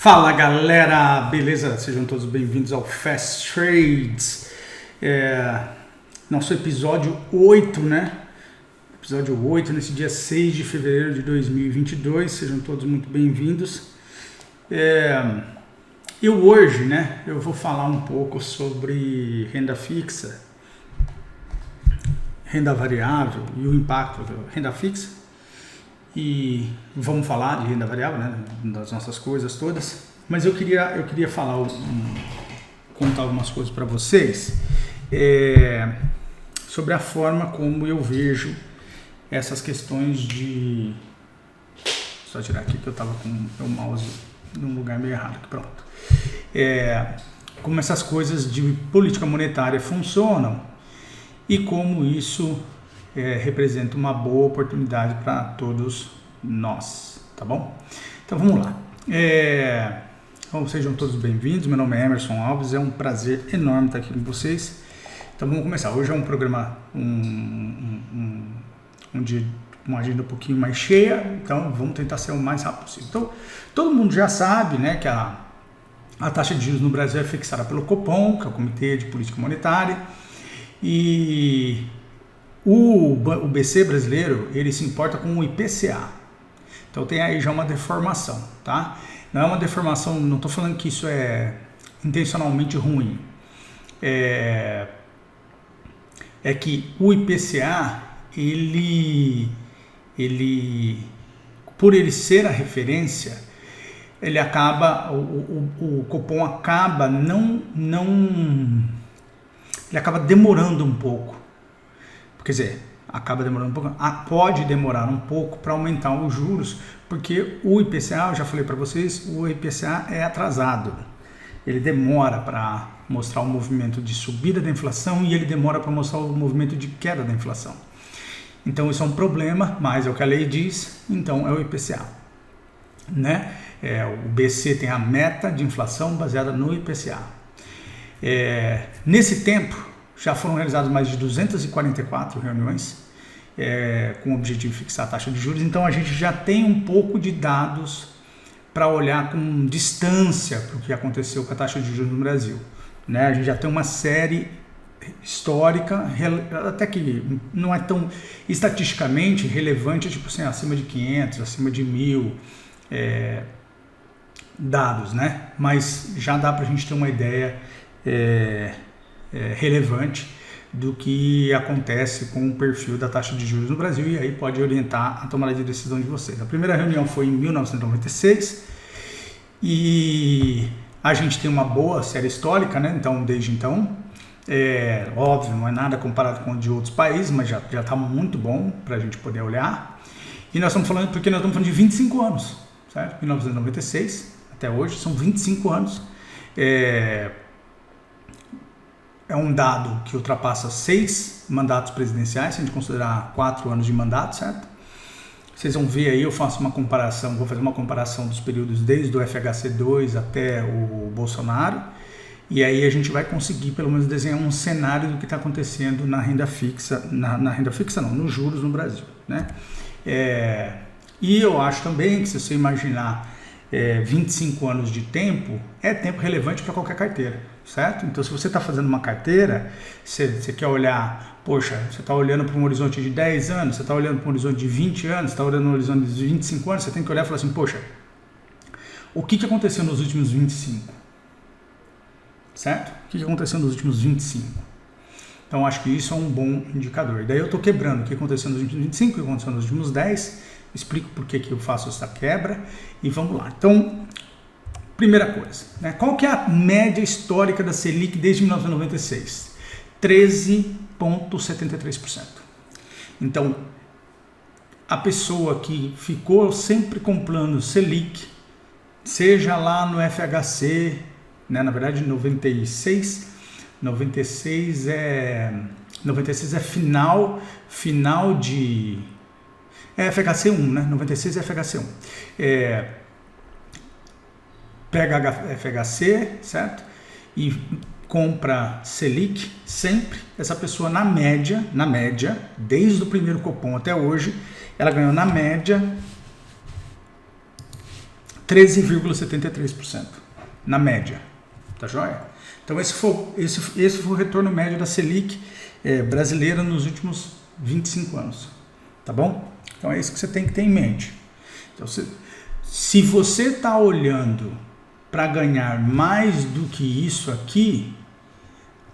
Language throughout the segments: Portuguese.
Fala galera, beleza? Sejam todos bem-vindos ao Fast Trades. Nosso episódio 8, né? Episódio 8, nesse dia 6 de fevereiro de 2022. Sejam todos muito bem-vindos. Hoje, né, eu vou falar um pouco sobre renda fixa, renda variável e o impacto da renda fixa. E vamos falar de renda variável, né, das nossas coisas todas. Mas eu queria falar, contar algumas coisas para vocês sobre a forma como eu vejo essas questões de... Só tirar aqui que eu estava com o meu mouse num lugar meio errado, aqui, pronto. Como essas coisas de política monetária funcionam e como isso representa uma boa oportunidade para todos nós, tá bom? Então vamos lá. Sejam todos bem-vindos, meu nome é Emerson Alves, é um prazer enorme estar aqui com vocês. Então vamos começar. Hoje é um programa, uma agenda um pouquinho mais cheia, então vamos tentar ser o mais rápido possível. Então, todo mundo já sabe, né, que a taxa de juros no Brasil é fixada pelo Copom, que é o Comitê de Política Monetária, e o BC brasileiro, ele se importa com o IPCA. Então tem aí já uma deformação, tá? Não é uma deformação, não estou falando que isso é intencionalmente ruim. É que o IPCA, por ele ser a referência, ele acaba, o Copom acaba ele acaba demorando um pouco. Quer dizer, acaba demorando um pouco, pode demorar um pouco para aumentar os juros, porque o IPCA, eu já falei para vocês, o IPCA é atrasado. Ele demora para mostrar o movimento de subida da inflação e ele demora para mostrar o movimento de queda da inflação. Então isso é um problema, mas é o que a lei diz, então é o IPCA. Né? O BC tem a meta de inflação baseada no IPCA. Nesse tempo, já foram realizadas mais de 244 reuniões com o objetivo de fixar a taxa de juros, então a gente já tem um pouco de dados para olhar com distância para o que aconteceu com a taxa de juros no Brasil. Né? A gente já tem uma série histórica, até que não é tão estatisticamente relevante, tipo assim, acima de 500, acima de 1000 dados, né? Mas já dá para a gente ter uma ideia relevante do que acontece com o perfil da taxa de juros no Brasil, e aí pode orientar a tomada de decisão de vocês. A primeira reunião foi em 1996 e a gente tem uma boa série histórica, né? Então, desde então, óbvio, não é nada comparado com o de outros países, mas já está muito bom para a gente poder olhar. E nós estamos falando, porque nós estamos falando de 25 anos, certo? 1996 até hoje, são 25 anos. É um dado que ultrapassa 6 mandatos presidenciais, se a gente considerar 4 anos de mandato, certo? Vocês vão ver aí, eu faço uma comparação, vou fazer uma comparação dos períodos desde o FHC2 até o Bolsonaro, e aí a gente vai conseguir pelo menos desenhar um cenário do que está acontecendo na renda fixa, nos juros no Brasil, né? E eu acho também que se você imaginar 25 anos de tempo, é tempo relevante para qualquer carteira, certo? Então se você está fazendo uma carteira, você quer olhar, poxa, você está olhando para um horizonte de 10 anos, você está olhando para um horizonte de 20 anos, você está olhando para um horizonte de 25 anos, você tem que olhar e falar assim, poxa, o que aconteceu nos últimos 25? Certo? O que aconteceu nos últimos 25? Então acho que isso é um bom indicador. E daí eu estou quebrando o que aconteceu nos últimos 25, o que aconteceu nos últimos 10, explico por que eu faço essa quebra e vamos lá. Então, primeira coisa, né? Qual que é a média histórica da Selic desde 1996? 13,73%. Então, a pessoa que ficou sempre comprando Selic, seja lá no FHC, né? Na verdade 96 é final de... FHC1, né? 96 é FHC1. Pega FHC, certo? E compra Selic sempre. Essa pessoa, na média, desde o primeiro Copom até hoje, ela ganhou na média 13,73% na média, tá joia? Então esse foi o retorno médio da Selic brasileira nos últimos 25 anos, tá bom? Então é isso que você tem que ter em mente. Então, se você está olhando para ganhar mais do que isso aqui,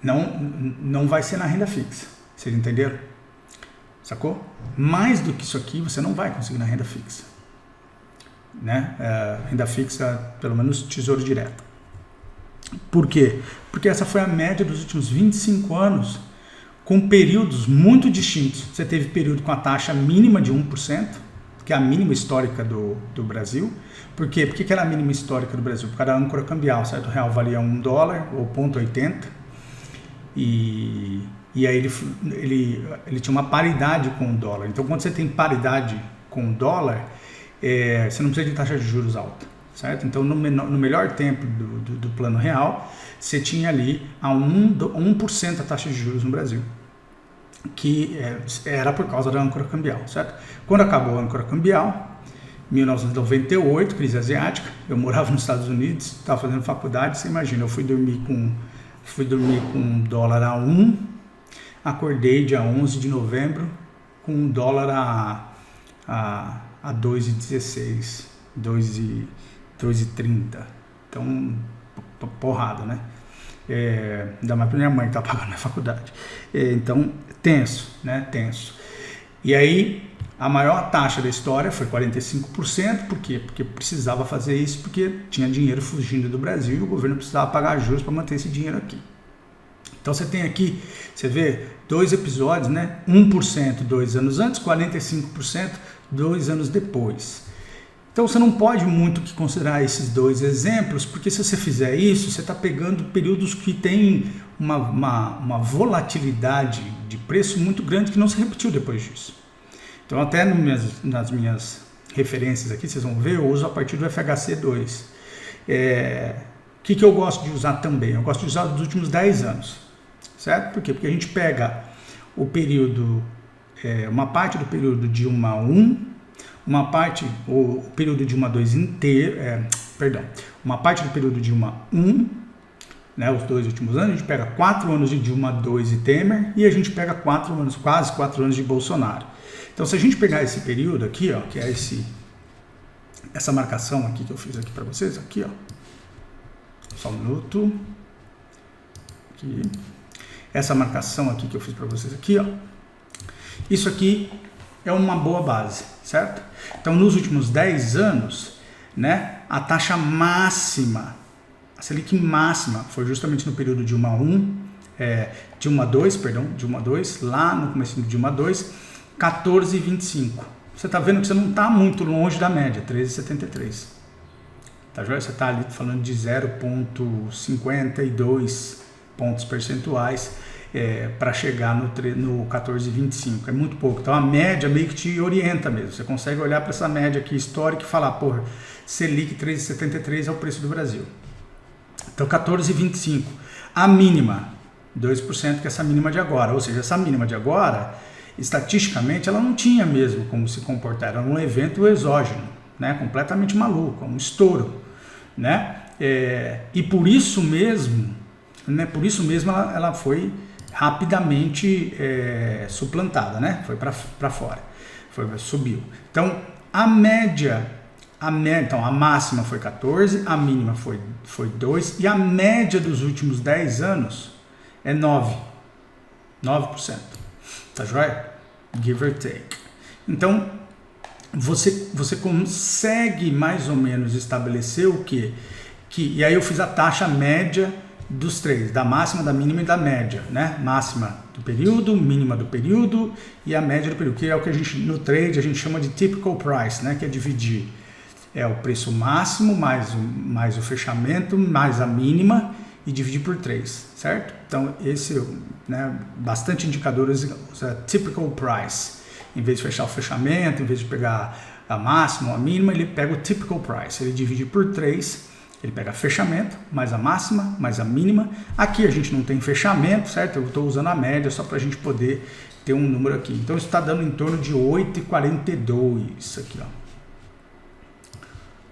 não vai ser na renda fixa, vocês entenderam? Sacou? Mais do que isso aqui você não vai conseguir na renda fixa, né? Renda fixa, pelo menos tesouro direto. Por quê? Porque essa foi a média dos últimos 25 anos, com períodos muito distintos. Você teve período com a taxa mínima de 1%, que é a mínima histórica do Brasil. Por quê? Por que era a mínima histórica do Brasil? Por causa da âncora cambial, certo? O real valia $1 ou 0,80, e aí ele tinha uma paridade com o dólar. Então, quando você tem paridade com o dólar, você não precisa de taxa de juros alta, certo? Então, no melhor tempo do plano real, você tinha ali a 1% a taxa de juros no Brasil, que era por causa da âncora cambial, certo? Quando acabou a âncora cambial, 1998, crise asiática, eu morava nos Estados Unidos, estava fazendo faculdade, você imagina, eu fui dormir com dólar a 1, acordei dia 11 de novembro com dólar a 2,16, 2,30, então porrada, né? Ainda mais pra minha mãe que tá pagando na faculdade. Então, tenso, né? Tenso. E aí, a maior taxa da história foi 45%. Por quê? Porque precisava fazer isso, porque tinha dinheiro fugindo do Brasil e o governo precisava pagar juros para manter esse dinheiro aqui. Então, você tem aqui, você vê, 2 episódios, né? 1% 2 anos antes, 45% 2 anos depois. Então você não pode muito que considerar esses 2 exemplos, porque se você fizer isso, você está pegando períodos que têm uma volatilidade de preço muito grande que não se repetiu depois disso. Então até nas minhas referências aqui, vocês vão ver, eu uso a partir do FHC2. O que eu gosto de usar também? Eu gosto de usar dos últimos 10 anos, certo? Por quê? Porque a gente pega o período, uma parte do período de 1 a 1, uma parte, o período de 1 a 2 inteiro, uma parte do período de 1 a 1, né, os 2 últimos anos, a gente pega 4 anos de Dilma 2 e Temer, e a gente pega 4 anos, quase 4 anos de Bolsonaro. Então, se a gente pegar esse período aqui, ó, que é essa marcação aqui que eu fiz aqui para vocês, aqui, ó, só um minuto, aqui, essa marcação aqui que eu fiz para vocês aqui, ó, isso aqui é uma boa base, certo? Então, nos últimos 10 anos, né, a taxa máxima, a Selic máxima, foi justamente no período de 1 a 1, de 1 a 2, lá no começo de 1 a 2, 14,25. Você está vendo que você não está muito longe da média, 13,73. Tá joia? Você está ali falando de 0,52 pontos percentuais para chegar no 14,25. É muito pouco. Então a média meio que te orienta mesmo. Você consegue olhar para essa média aqui histórica e falar, porra, Selic 13,73 é o preço do Brasil. Então 14,25. A mínima, 2%, que é essa mínima de agora. Ou seja, essa mínima de agora, estatisticamente, ela não tinha mesmo como se comportar. Era um evento exógeno, né? Completamente maluco, um estouro, né? E por isso mesmo, né? Ela foi rapidamente suplantada, né? Foi para fora, subiu. Então a máxima foi 14, a mínima foi 2 e a média dos últimos 10 anos é 9%. Tá joia? Give or take. Então você consegue mais ou menos estabelecer o quê? E aí eu fiz a taxa média dos 3, da máxima, da mínima e da média, né? Máxima do período, mínima do período e a média do período, que é o que a gente no trade a gente chama de typical price, né? Que é dividir o preço máximo mais o fechamento mais a mínima e dividir por 3, certo? Então esse, né, bastante indicadores usa typical price. Em vez de fechar o fechamento, em vez de pegar a máxima ou a mínima, ele pega o typical price, ele divide por 3. Ele pega fechamento, mais a máxima, mais a mínima. Aqui a gente não tem fechamento, certo? Eu estou usando a média só para a gente poder ter um número aqui. Então isso está dando em torno de 8,42, isso aqui, ó.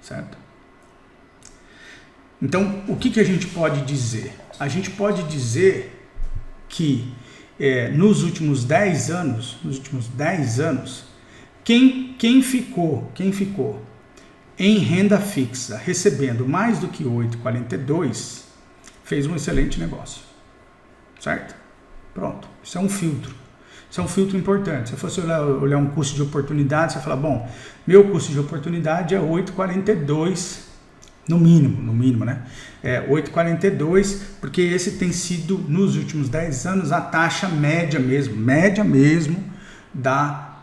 Certo? Então, o que a gente pode dizer? A gente pode dizer que nos últimos 10 anos, quem ficou em renda fixa recebendo mais do que 8,42 fez um excelente negócio, certo? Pronto, isso é um filtro. Isso é um filtro importante. Se você olhar um custo de oportunidade, você fala, bom, meu custo de oportunidade é 8,42 no mínimo, né? 8,42, porque esse tem sido, nos últimos 10 anos, a taxa média mesmo da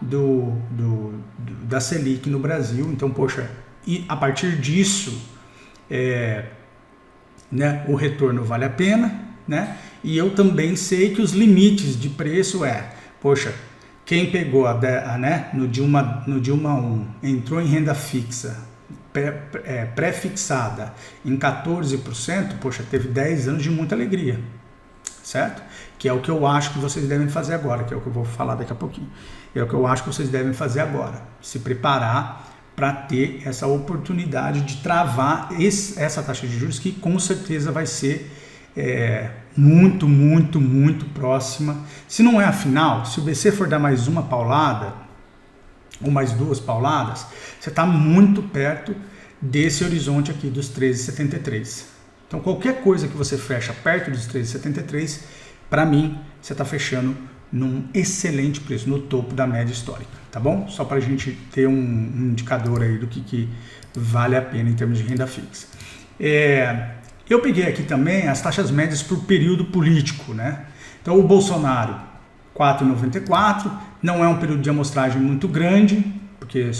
Selic no Brasil. Então, poxa, e a partir disso, né, o retorno vale a pena, né? E eu também sei que os limites de preço poxa, quem pegou no Dilma 1, entrou em renda fixa, pré-fixada em 14%, poxa, teve 10 anos de muita alegria, certo? Que é o que eu acho que vocês devem fazer agora, que é o que eu vou falar daqui a pouquinho. É o que eu acho que vocês devem fazer agora, se preparar para ter essa oportunidade de travar essa taxa de juros, que com certeza vai ser muito próxima. Se não é a final, se o BC for dar mais uma paulada, ou mais 2 pauladas, você está muito perto desse horizonte aqui dos 13,73. Então, qualquer coisa que você fecha perto dos 13,73, para mim, você está fechando num excelente preço, no topo da média histórica, tá bom? Só para a gente ter um indicador aí do que vale a pena em termos de renda fixa. Eu peguei aqui também as taxas médias por período político, né? Então, o Bolsonaro, 4,94, não é um período de amostragem muito grande, porque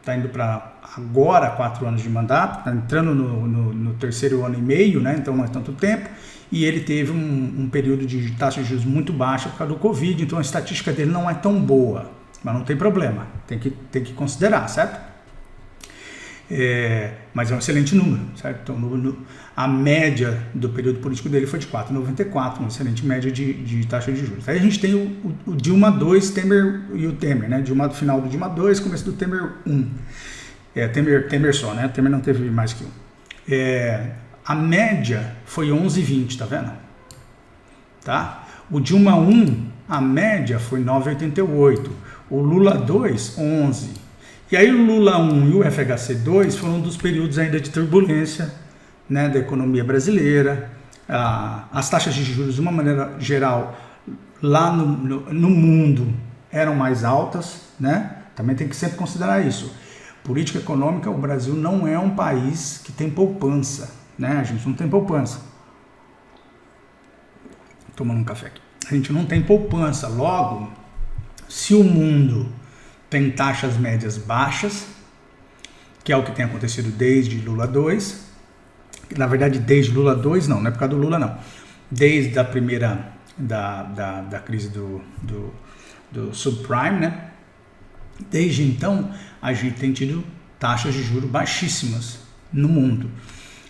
tá indo para agora 4 anos de mandato, está entrando no terceiro ano e meio, né? Então não é tanto tempo, e ele teve um período de taxa de juros muito baixa por causa do Covid, então a estatística dele não é tão boa, mas não tem problema, tem que considerar, certo? Mas é um excelente número, certo? Então, a média do período político dele foi de 4,94, uma excelente média de taxa de juros. Aí a gente tem o Dilma 2, Temer e o Temer, né? Final do Dilma 2, começo do Temer 1. Temer só, né? Temer não teve mais que um. A média foi 11,20, tá vendo? Tá? O Dilma 1, a média foi 9,88. O Lula 2, 11. E aí o Lula 1 e o FHC 2 foram um dos períodos ainda de turbulência, né, da economia brasileira. As taxas de juros, de uma maneira geral, lá no mundo eram mais altas, né? Também tem que sempre considerar isso. Política econômica, o Brasil não é um país que tem poupança, né? A gente não tem poupança. Tomando um café aqui. A gente não tem poupança. Logo, se o mundo tem taxas médias baixas, que é o que tem acontecido desde Lula 2. Na verdade, desde Lula 2 não é por causa do Lula não. Desde a primeira da crise do subprime, né? Desde então, a gente tem tido taxas de juros baixíssimas no mundo.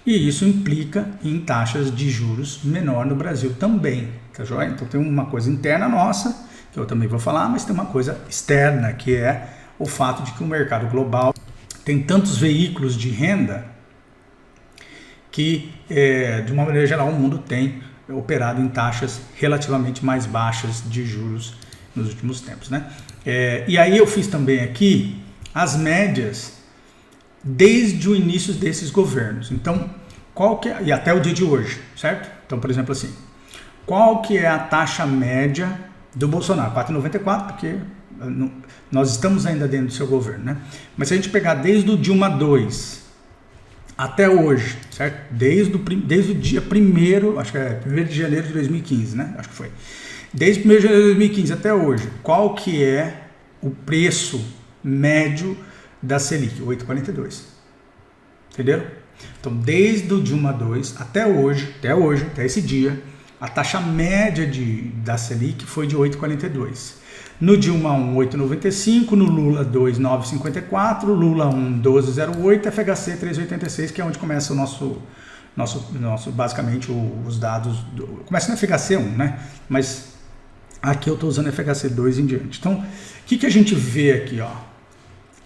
E isso implica em taxas de juros menor no Brasil também, tá joia? Então tem uma coisa interna nossa, que eu também vou falar, mas tem uma coisa externa, que é o fato de que o mercado global tem tantos veículos de renda que, de uma maneira geral, o mundo tem operado em taxas relativamente mais baixas de juros nos últimos tempos, né? E aí eu fiz também aqui as médias desde o início desses governos. Então, e até o dia de hoje, certo? Então, por exemplo, assim, qual que é a taxa média do Bolsonaro? 4,94, porque nós estamos ainda dentro do seu governo, né? Mas se a gente pegar desde o Dilma 2 até hoje, certo? Desde o dia 1º, acho que é 1º de janeiro de 2015, né? Acho que foi. Desde 1º de janeiro de 2015 até hoje, qual que é o preço médio da Selic? 8,42. Entenderam? Então, desde o Dilma 2 até hoje, até esse dia, a taxa média da Selic foi de 8,42. No Dilma 1, 8,95, no Lula 2, 9,54, Lula 1, 12,08, FHC 3,86, que é onde começa o nosso basicamente os dados, começa no FHC 1, né? Mas aqui eu estou usando FHC 2 em diante. Então, o que a gente vê aqui, ó?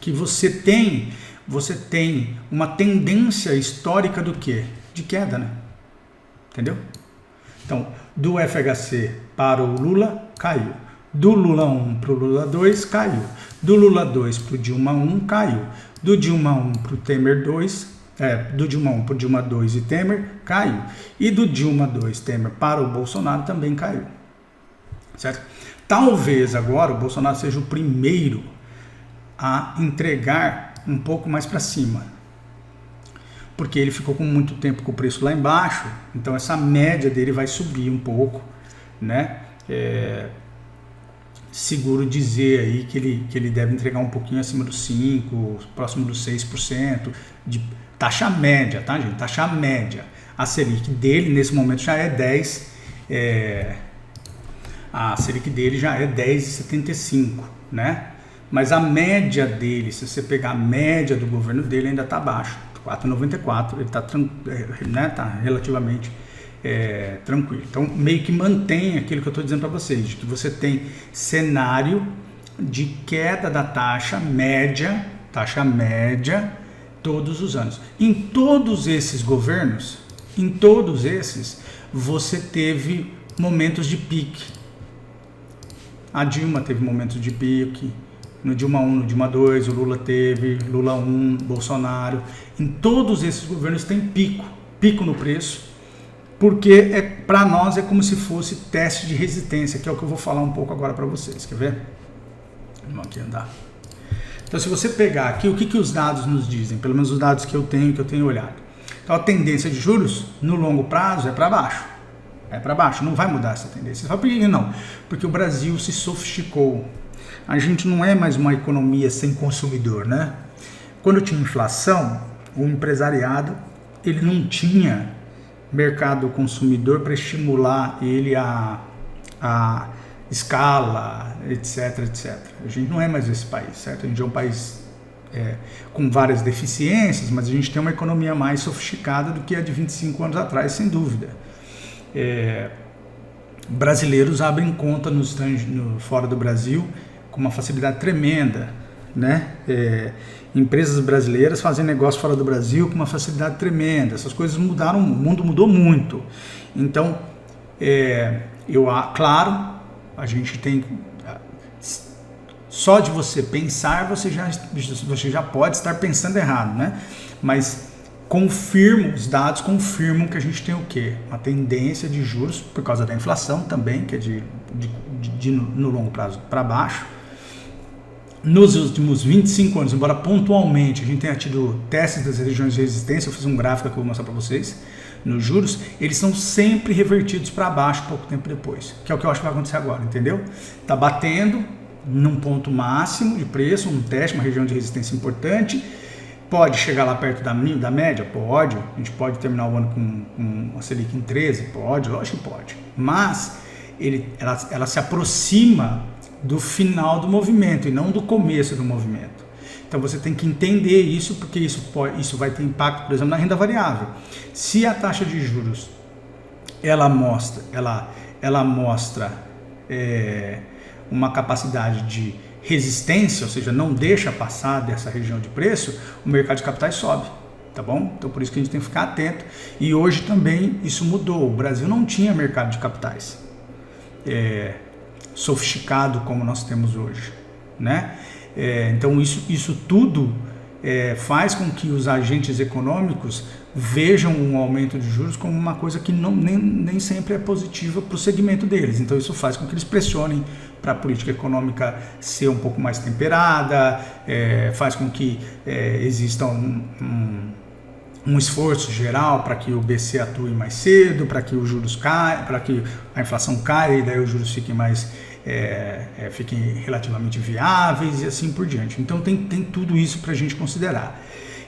Que você tem você tem uma tendência histórica do quê? De queda, né? Entendeu? Então, do FHC para o Lula, caiu. Do Lula 1 para o Lula 2, caiu. Do Lula 2 para o Dilma 1, caiu. Do Dilma 1 para o Temer 2, do Dilma 1 para o Dilma 2 e Temer, caiu. E do Dilma 2, Temer para o Bolsonaro também caiu. Certo? Talvez agora o Bolsonaro seja o primeiro a entregar um pouco mais para cima, porque ele ficou com muito tempo com o preço lá embaixo, então essa média dele vai subir um pouco, né? Seguro dizer aí que ele deve entregar um pouquinho acima dos 5%, próximo dos 6% de taxa média, tá, gente? Taxa média. A Selic dele nesse momento já é 10%, a Selic dele já é 10,75, né? Mas a média dele, se você pegar a média do governo dele, ainda está abaixo, 4,94, ele está né, tá relativamente tranquilo. Então, meio que mantém aquilo que eu estou dizendo para vocês, de que você tem cenário de queda da taxa média, todos os anos. Em todos esses governos, você teve momentos de pique. A Dilma teve momentos de pique, no Dilma 1, no Dilma 2, o Lula teve, Lula 1, Bolsonaro. Em todos esses governos tem pico no preço, porque para nós é como se fosse teste de resistência, que é o que eu vou falar um pouco agora para vocês. Quer ver? Vamos aqui andar. Então, se você pegar aqui, o que os dados nos dizem? Pelo menos os dados que eu tenho olhado. Então, a tendência de juros no longo prazo é para baixo. Não vai mudar essa tendência. Você fala, por que não? Porque o Brasil se sofisticou. A gente não é mais uma economia sem consumidor, né? Quando tinha inflação, o empresariado ele não tinha mercado consumidor para estimular ele a escala, etc. A gente não é mais esse país, certo? A gente é um país com várias deficiências, mas a gente tem uma economia mais sofisticada do que a de 25 anos atrás, sem dúvida. Brasileiros abrem conta fora do Brasil com uma facilidade tremenda, né? Empresas brasileiras fazem negócio fora do Brasil com uma facilidade tremenda. Essas coisas mudaram, o mundo mudou muito. Então, claro, a gente tem... Só de você pensar, você já pode estar pensando errado, né? Mas os dados confirmam que a gente tem o quê? Uma tendência de juros, por causa da inflação também, que é no longo prazo para baixo. Nos últimos 25 anos, embora pontualmente a gente tenha tido testes das regiões de resistência, eu fiz um gráfico que eu vou mostrar para vocês, nos juros, eles são sempre revertidos para baixo pouco tempo depois, que é o que eu acho que vai acontecer agora, entendeu? Está batendo num ponto máximo de preço, um teste, uma região de resistência importante. Pode chegar lá perto da média? Pode. A gente pode terminar o ano com a Selic em 13? Pode, lógico que pode. Mas ela se aproxima do final do movimento e não do começo do movimento. Então você tem que entender isso, porque isso vai ter impacto, por exemplo, na renda variável. Se a taxa de juros ela mostra uma capacidade de resistência, ou seja, não deixa passar dessa região de preço, o mercado de capitais sobe, tá bom? Então por isso que a gente tem que ficar atento. E hoje também isso mudou. O Brasil não tinha mercado de capitais sofisticado como nós temos hoje, né? Então isso tudo faz com que os agentes econômicos vejam um aumento de juros como uma coisa que nem sempre é positiva para o segmento deles. Então isso faz com que eles pressionem para a política econômica ser um pouco mais temperada, faz com que exista um esforço geral para que o BC atue mais cedo, para que os juros caiam, para que a inflação caia e daí os juros fiquem relativamente viáveis e assim por diante. Então tem tudo isso para a gente considerar.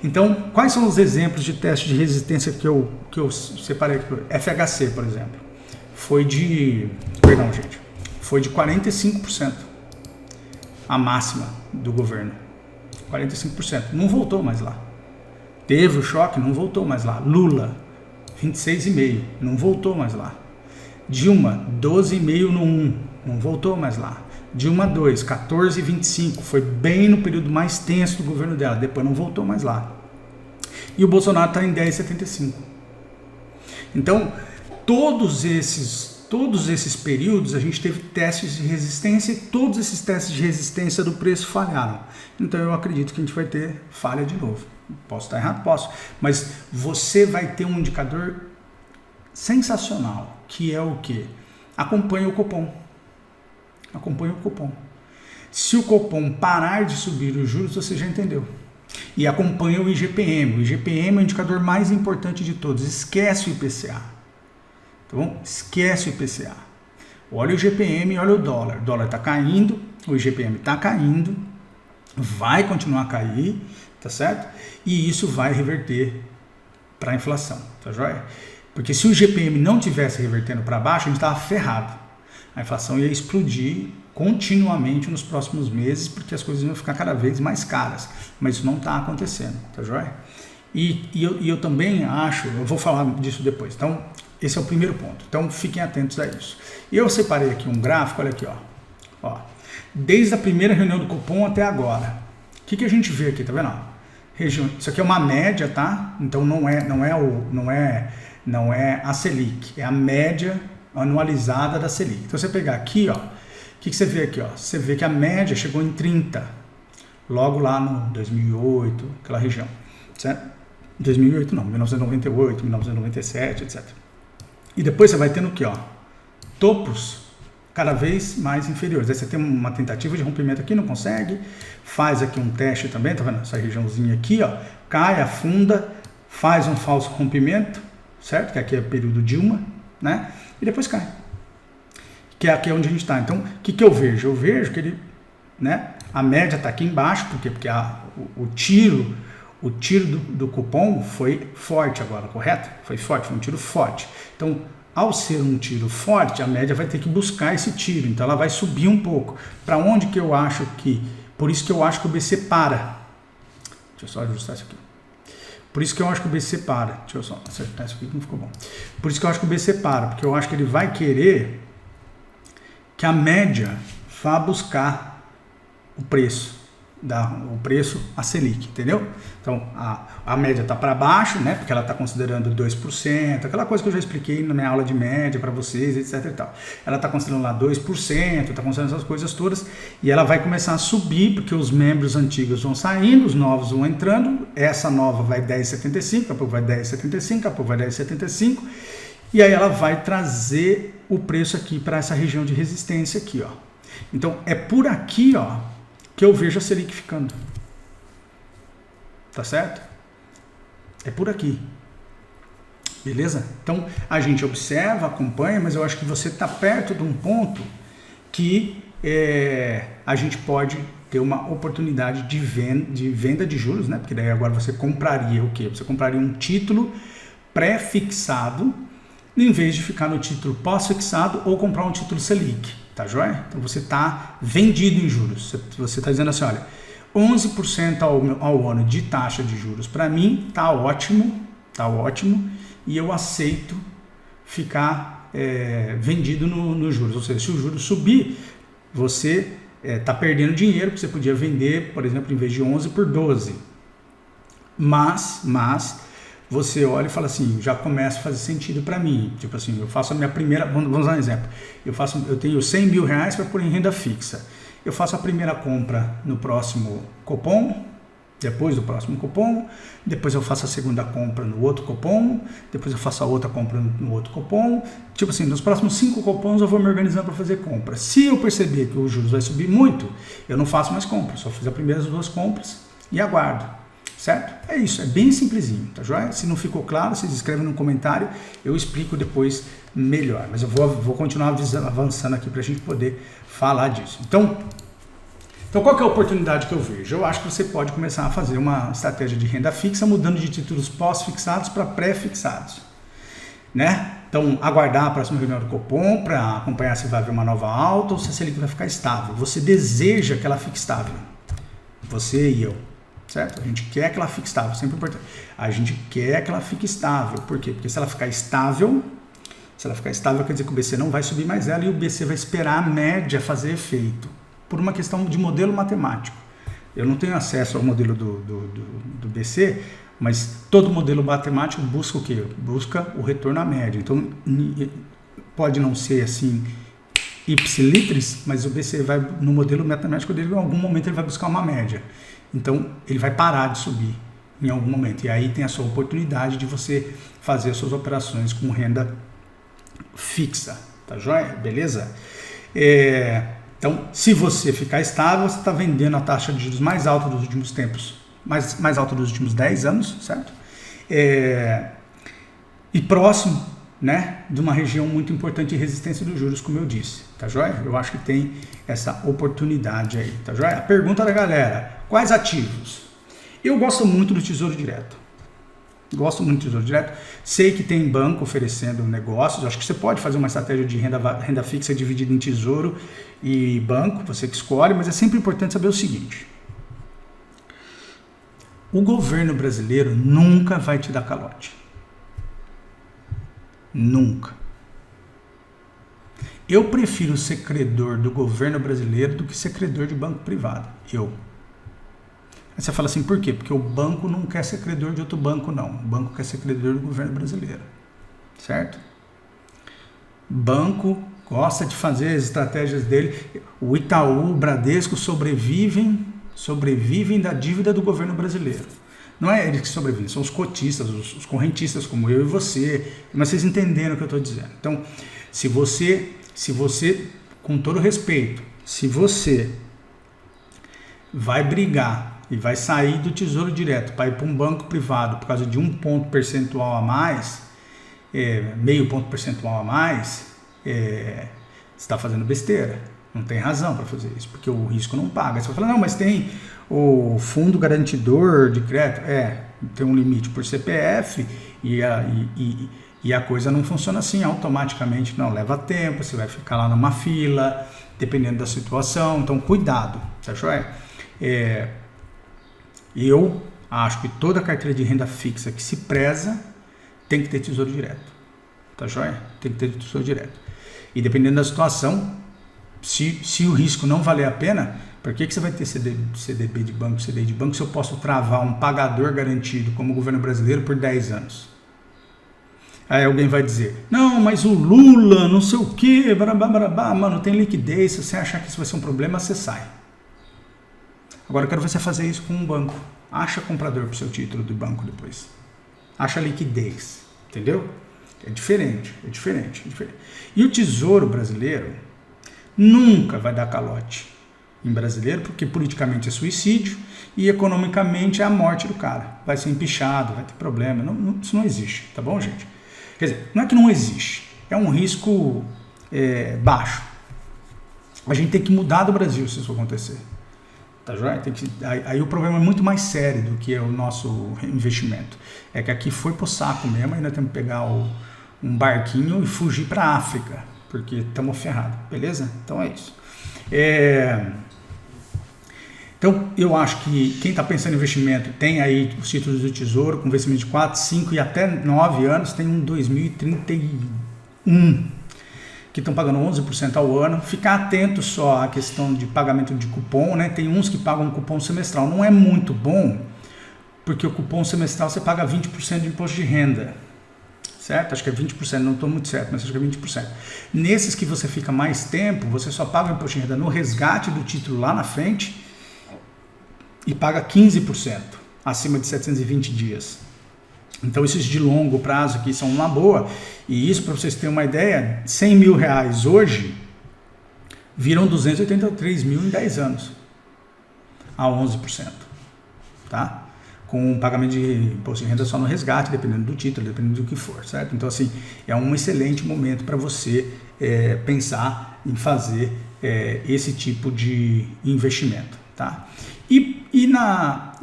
Então, quais são os exemplos de teste de resistência que eu separei aqui? FHC, por exemplo, foi de 45% a máxima do governo. 45%. Não voltou mais lá. Teve o choque, não voltou mais lá. Lula, 26,5%, não voltou mais lá. Dilma, 12,5% no 1%, não voltou mais lá. Dilma 2, 14,25, foi bem no período mais tenso do governo dela, depois não voltou mais lá. E o Bolsonaro está em 10,75. Então, todos esses períodos a gente teve testes de resistência e todos esses testes de resistência do preço falharam. Então eu acredito que a gente vai ter falha de novo. Posso estar errado? Posso. Mas você vai ter um indicador sensacional, que é o quê? Acompanhe o Copom. Acompanhe o Copom. Se o Copom parar de subir os juros, você já entendeu. E acompanhe o IGPM. O IGPM é o indicador mais importante de todos. Esquece o IPCA. Tá bom? Esquece o IPCA. Olha o IGPM e olha o dólar. O dólar está caindo, o IGPM está caindo, vai continuar a cair, tá certo? E isso vai reverter para a inflação, tá joia? Porque se o IGPM não tivesse revertendo para baixo, a gente estava ferrado. A inflação ia explodir continuamente nos próximos meses, porque as coisas iam ficar cada vez mais caras. Mas isso não está acontecendo, tá joia? E eu também acho, eu vou falar disso depois. Então, esse é o primeiro ponto. Então, fiquem atentos a isso. Eu separei aqui um gráfico, olha aqui, ó. Desde a primeira reunião do Copom até agora. O que a gente vê aqui, tá vendo? Isso aqui é uma média, tá? Então, não é a Selic, é a média anualizada da Selic. Então, você pegar aqui, ó, o que você vê aqui, ó? Você vê que a média chegou em 30, logo lá no 2008, aquela região, certo? 2008 não, 1998, 1997, etc. E depois você vai tendo o que, ó? Topos cada vez mais inferiores. Aí você tem uma tentativa de rompimento aqui, não consegue, faz aqui um teste também, tá vendo? Essa regiãozinha aqui, ó, cai, afunda, faz um falso rompimento, certo? Que aqui é o período Dilma, né? E depois cai. Que é aqui onde a gente está. Então, o que eu vejo? Eu vejo que ele, né? A média está aqui embaixo, por quê? Porque o tiro do Copom foi forte agora, correto? Foi forte, foi um tiro forte. Então, ao ser um tiro forte, a média vai ter que buscar esse tiro. Então, ela vai subir um pouco. Para onde que eu acho que... Por isso que eu acho que o BC para. Deixa eu só ajustar isso aqui. Por isso que eu acho que o BC para. Deixa eu só acertar isso aqui que não ficou bom. Por isso que eu acho que o BC para. Porque eu acho que ele vai querer que a média vá buscar o preço. O preço a Selic, entendeu? Então, a média está para baixo, né? Porque ela está considerando 2%, aquela coisa que eu já expliquei na minha aula de média para vocês, etc e tal. Ela está considerando lá 2%, está considerando essas coisas todas, e ela vai começar a subir, porque os membros antigos vão saindo, os novos vão entrando, essa nova vai 10,75, daqui a pouco vai 10,75, daqui a pouco vai 10,75, e aí ela vai trazer o preço aqui para essa região de resistência aqui, ó. Então, é por aqui, ó, que eu vejo a Selic ficando. Tá certo? É por aqui. Beleza? Então, a gente observa, acompanha, mas eu acho que você está perto de um ponto que a gente pode ter uma oportunidade de venda de juros, né? Porque daí agora você compraria o quê? Você compraria um título pré-fixado, em vez de ficar no título pós-fixado ou comprar um título Selic. Tá joia? Então você está vendido em juros. Você está dizendo assim, olha, 11% ao ano de taxa de juros para mim tá ótimo, e eu aceito ficar vendido nos juros. Ou seja, se o juro subir, você está perdendo dinheiro, porque você podia vender, por exemplo, em vez de 11 por 12. Mas você olha e fala assim, já começa a fazer sentido para mim. Tipo assim, eu faço a minha primeira, vamos dar um exemplo. Eu tenho 100 mil reais para pôr em renda fixa. Eu faço a primeira compra no próximo Copom, depois do próximo Copom, depois eu faço a segunda compra no outro Copom, depois eu faço a outra compra no outro Copom. Tipo assim, nos próximos 5 Copons eu vou me organizando para fazer compra. Se eu perceber que os juros vai subir muito, eu não faço mais compras, só fiz as primeiras 2 compras e aguardo. Certo? É isso, é bem simplesinho, tá joia? Se não ficou claro, vocês escrevem no comentário, eu explico depois melhor. Mas eu vou continuar avançando aqui para a gente poder falar disso. Então, qual que é a oportunidade que eu vejo? Eu acho que você pode começar a fazer uma estratégia de renda fixa, mudando de títulos pós-fixados para pré-fixados, né? Então, aguardar a próxima reunião do Copom para acompanhar se vai haver uma nova alta ou se a Selic vai ficar estável. Você deseja que ela fique estável, você e eu. Certo? A gente quer que ela fique estável, sempre importante. A gente quer que ela fique estável. Por quê? Porque se ela ficar estável, quer dizer que o BC não vai subir mais ela e o BC vai esperar a média fazer efeito. por uma questão de modelo matemático. Eu não tenho acesso ao modelo do BC, mas todo modelo matemático busca o quê? Busca o retorno à média. Então, pode não ser assim ipsilitris, mas o BC vai, no modelo matemático dele, em algum momento ele vai buscar uma média. Então, ele vai parar de subir em algum momento. E aí tem a sua oportunidade de você fazer as suas operações com renda fixa. Tá joia? Beleza? Então, se você ficar estável, você está vendendo a taxa de juros mais alta dos últimos tempos, mais alta dos últimos 10 anos, certo? E próximo, né, de uma região muito importante de resistência dos juros, como eu disse, tá joia? Eu acho que tem essa oportunidade aí, tá joia? A pergunta da galera: quais ativos? Eu gosto muito do Tesouro Direto. Gosto muito do Tesouro Direto. Sei que tem banco oferecendo negócios. Acho que você pode fazer uma estratégia de renda fixa dividida em tesouro e banco, você que escolhe, mas é sempre importante saber o seguinte: o governo brasileiro nunca vai te dar calote. Nunca. Eu prefiro ser credor do governo brasileiro do que ser credor de banco privado. Aí você fala assim, por quê? Porque o banco não quer ser credor de outro banco, não. O banco quer ser credor do governo brasileiro. Certo? Banco gosta de fazer as estratégias dele. O Itaú, o Bradesco sobrevivem da dívida do governo brasileiro. Não é eles que sobrevivem, são os cotistas, os correntistas como eu e você. Mas vocês entenderam o que eu estou dizendo. Então, se você, com todo respeito, se você vai brigar e vai sair do Tesouro Direto para ir para um banco privado por causa de 1 ponto percentual a mais, meio ponto percentual a mais, você está fazendo besteira. Não tem razão para fazer isso, porque o risco não paga. Você vai falar, não, mas tem o fundo garantidor de crédito. Tem um limite por CPF e a coisa não funciona assim automaticamente. Não, leva tempo, você vai ficar lá numa fila, dependendo da situação. Então, cuidado, tá joia? Eu acho que toda carteira de renda fixa que se preza tem que ter Tesouro Direto. Tá joia? Tem que ter Tesouro Direto. E dependendo da situação, se o risco não valer a pena, por que você vai ter CDB de banco, CDI de banco, se eu posso travar um pagador garantido como o governo brasileiro por 10 anos? Aí alguém vai dizer, não, mas o Lula, não sei o que, mano, tem liquidez, se você achar que isso vai ser um problema, você sai. Agora eu quero você fazer isso com um banco. Acha comprador para o seu título do banco depois. Acha liquidez, entendeu? É diferente. E o Tesouro Brasileiro nunca vai dar calote em brasileiro, porque politicamente é suicídio e economicamente é a morte do cara. Vai ser empichado, vai ter problema. Isso não existe, tá bom, gente? Quer dizer, não é que não existe, é um risco baixo. A gente tem que mudar do Brasil se isso acontecer. Tá joia? Aí o problema é muito mais sério do que o nosso investimento. É que aqui foi pro saco mesmo, ainda temos que pegar um barquinho e fugir para a África, porque estamos ferrados, beleza? Então é isso. Então eu acho que quem está pensando em investimento tem aí os títulos do Tesouro com vencimento de 4, 5 e até 9 anos, tem um 2031 que estão pagando 11% ao ano. Ficar atento só à questão de pagamento de cupom, né? Tem uns que pagam cupom semestral, não é muito bom, porque o cupom semestral você paga 20% de imposto de renda, certo? Acho que é 20%, não estou muito certo, mas acho que é 20%. Nesses que você fica mais tempo, você só paga o imposto de renda no resgate do título lá na frente e paga 15% acima de 720 dias. Então esses de longo prazo aqui são uma boa, e isso, para vocês terem uma ideia, 100 mil reais hoje viram 283 mil em 10 anos, a 11%, tá? Com um pagamento de imposto de renda só no resgate, dependendo do título, dependendo do que for, certo? Então assim, é um excelente momento para você pensar em fazer esse tipo de investimento, tá? E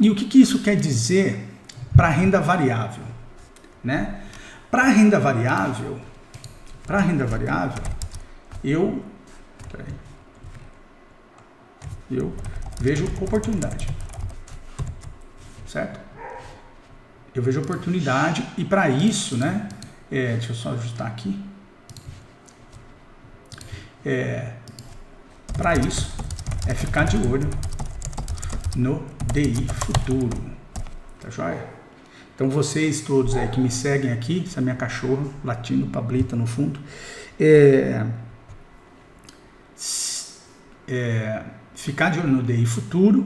o que isso quer dizer para renda variável, né? Para renda variável, eu vejo oportunidade, certo? Eu vejo oportunidade e para isso, né? Deixa eu só ajustar aqui. Para isso, é ficar de olho no DI futuro, tá joia? Então vocês todos aí que me seguem aqui, essa minha cachorra latindo, Pablita no fundo, ficar de olho no DI futuro,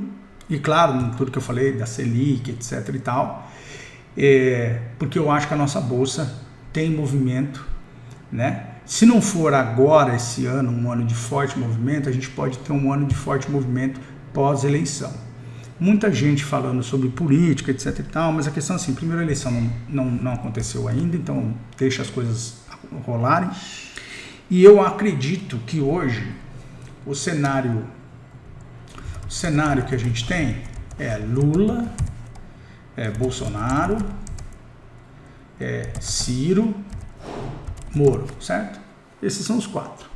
e claro, tudo que eu falei da Selic, etc e tal, porque eu acho que a nossa bolsa tem movimento, né? Se não for agora, esse ano, um ano de forte movimento, a gente pode ter um ano de forte movimento pós-eleição. Muita gente falando sobre política, etc e tal, mas a questão é assim, primeiro a eleição não aconteceu ainda, então deixa as coisas rolarem. E eu acredito que hoje o cenário que a gente tem é Lula, Bolsonaro, Ciro, Moro, certo? Esses são os quatro,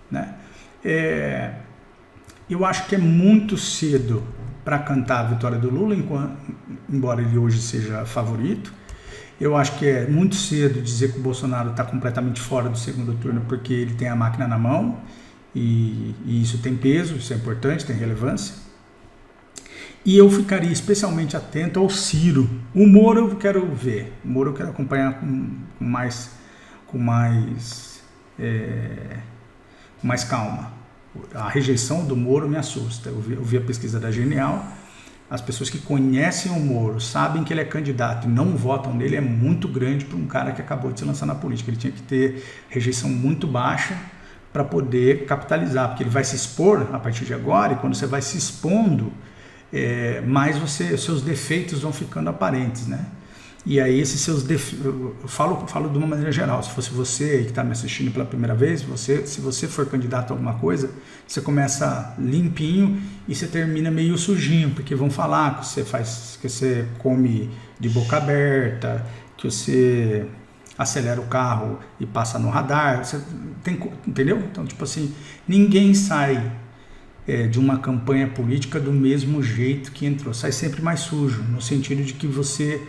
né? Eu acho que é muito cedo para cantar a vitória do Lula, embora ele hoje seja favorito. Eu acho que é muito cedo dizer que o Bolsonaro está completamente fora do segundo turno, porque ele tem a máquina na mão, e isso tem peso, isso é importante, tem relevância. E eu ficaria especialmente atento ao Ciro. O Moro eu quero ver, o Moro eu quero acompanhar com mais calma. A rejeição do Moro me assusta. Eu vi a pesquisa da Genial. As pessoas que conhecem o Moro, sabem que ele é candidato e não votam nele, é muito grande para um cara que acabou de se lançar na política. Ele tinha que ter rejeição muito baixa para poder capitalizar, porque ele vai se expor a partir de agora, e quando você vai se expondo, mais seus defeitos vão ficando aparentes, né? E aí esses seus defeitos, eu falo de uma maneira geral, se fosse você que está me assistindo pela primeira vez, se você for candidato a alguma coisa, você começa limpinho e você termina meio sujinho, porque vão falar que você come de boca aberta, que você acelera o carro e passa no radar, entendeu? Então, tipo assim, ninguém sai de uma campanha política do mesmo jeito que entrou, sai sempre mais sujo, no sentido de que você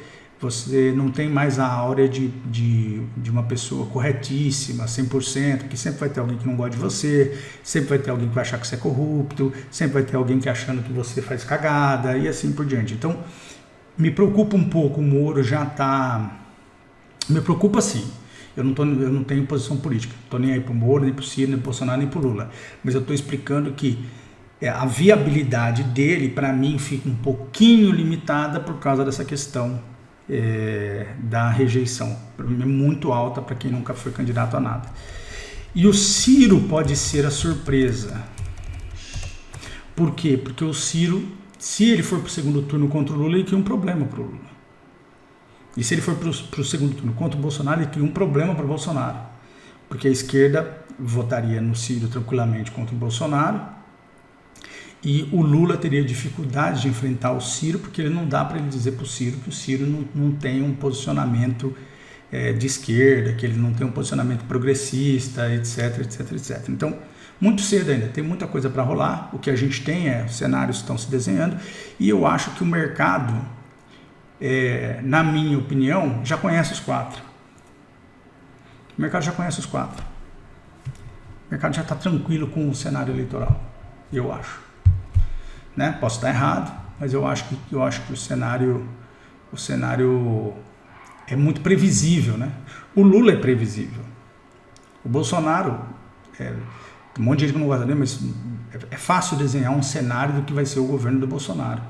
não tem mais a áurea de uma pessoa corretíssima, 100%, que sempre vai ter alguém que não gosta de você, sempre vai ter alguém que vai achar que você é corrupto, sempre vai ter alguém que achando que você faz cagada, e assim por diante. Então, me preocupa um pouco, o Moro já está... Me preocupa sim, eu não tenho posição política, não estou nem aí para o Moro, nem para o Ciro, nem para o Bolsonaro, nem para o Lula, mas eu estou explicando que a viabilidade dele, para mim, fica um pouquinho limitada por causa dessa questão da rejeição, para mim é muito alta para quem nunca foi candidato a nada. E o Ciro pode ser a surpresa. Por quê? Porque o Ciro, se ele for para o segundo turno contra o Lula, ele cria um problema para o Lula. E se ele for para o segundo turno contra o Bolsonaro, ele cria um problema para o Bolsonaro. Porque a esquerda votaria no Ciro tranquilamente contra o Bolsonaro, e o Lula teria dificuldade de enfrentar o Ciro, porque ele não dá para ele dizer para o Ciro que o Ciro não tem um posicionamento de esquerda, que ele não tem um posicionamento progressista, etc, etc, etc. Então, muito cedo ainda, tem muita coisa para rolar. O que a gente tem os cenários estão se desenhando, e eu acho que o mercado, na minha opinião, já conhece os quatro. O mercado já conhece os quatro. O mercado já está tranquilo com o cenário eleitoral, eu acho. Né? Posso estar errado, mas eu acho que o cenário é muito previsível, né? O Lula é previsível. O Bolsonaro, um monte de gente que não gosta dele, mas é fácil desenhar um cenário do que vai ser o governo do Bolsonaro.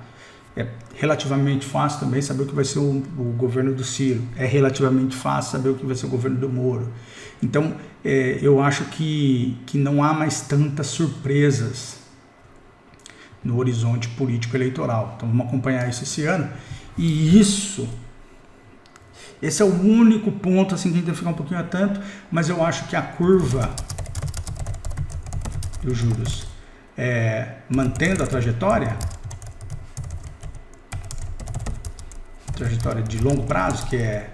É relativamente fácil também saber o que vai ser o governo do Ciro. É relativamente fácil saber o que vai ser o governo do Moro. Então, eu acho que não há mais tantas surpresas no horizonte político eleitoral. Então vamos acompanhar isso esse ano. E esse é o único ponto assim, que a gente tem que ficar um pouquinho atento, mas eu acho que a curva dos juros, mantendo a trajetória de longo prazo, que é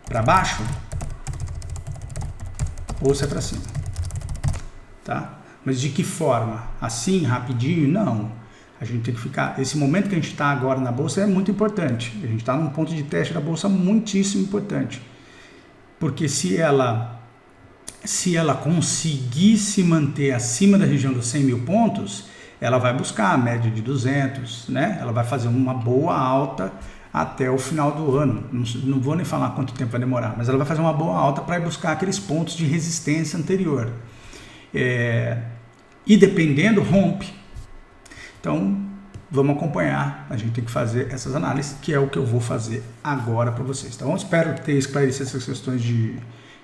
para baixo, ou se é para cima, tá? Mas de que forma? Assim, rapidinho? Não. A gente tem que ficar... Esse momento que a gente está agora na Bolsa é muito importante. A gente está num ponto de teste da Bolsa muitíssimo importante. Porque se ela se ela conseguir se manter acima da região dos 100 mil pontos, ela vai buscar a média de 200, né? Ela vai fazer uma boa alta até o final do ano. Não vou nem falar quanto tempo vai demorar, mas ela vai fazer uma boa alta para ir buscar aqueles pontos de resistência anterior. E dependendo, rompe. Então, vamos acompanhar. A gente tem que fazer essas análises, que é o que eu vou fazer agora para vocês. Então, espero ter esclarecido essas questões de